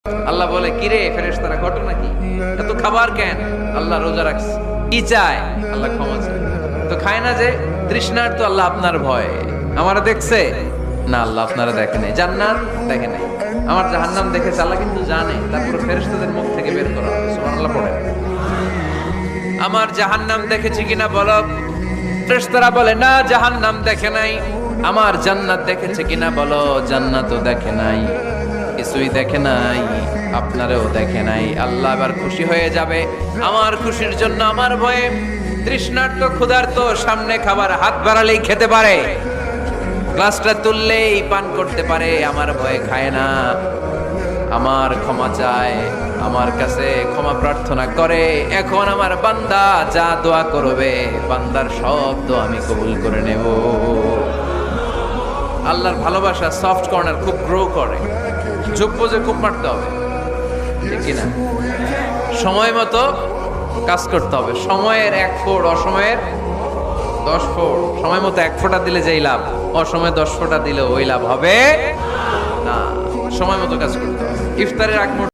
আল্লাহ বলে, কিরে ফেরেশতারা, ঘটনা কি? এত খাবার কেন? আল্লাহ রোজা রাখছে। কি চায়? আল্লাহ ক্ষমা চায়। তো খায় না যে তৃষ্ণার, তো আল্লাহ আপনার ভয়। আমারা দেখছে না, আল্লাহ আপনারা দেখে নাই। জান্নাত দেখে নাই, আমার জাহান্নাম দেখেছে আল্লাহ কিন্তু জানে। তারপরে ফেরেশতাদের মুখ থেকে বের করা হবে। সুবহানাল্লাহ পড়ে। আমার জাহান্নাম দেখেছি কিনা বলো। ফেরেশতারা বলে, না জাহান্নাম দেখে নাই। আমার জান্নাত দেখেছে কিনা বলো। জান্নাতও দেখে নাই, কিছুই দেখে নাই, আপনারেও দেখে নাই। আল্লাহ এবার খুশি হয়ে যাবে। আমার খুশির জন্য আমার ভয়ে তৃষ্ণার্ত ক্ষুধার্ত সামনে খাবার হাত বাড়ালেই খেতে পারে, গ্লাসটা তুললেই পান করতে পারে, আমার ভয়ে খায় না। আমার ক্ষমা চায়, আমার কাছে ক্ষমা প্রার্থনা করে। এখন আমার বান্দা যা দোয়া করবে, বান্দার সব দোয়া আমি কবুল করে নেব। আল্লাহর ভালোবাসা সফট কর্নার খুব গ্রো করে। যোগ্য যে খুব মারতে হবে, ঠিক কিনা? সময় মতো কাজ করতে হবে। সময়ের 1 ফোঁট, অসময়ের 10 ফোঁট। সময় মতো 1 ফোঁটা দিলে যেই লাভ, অসময়ে 10 ফোঁটা দিলে ওই লাভ হবে না। সময় মতো কাজ করতে হবে। ইফতারের আগ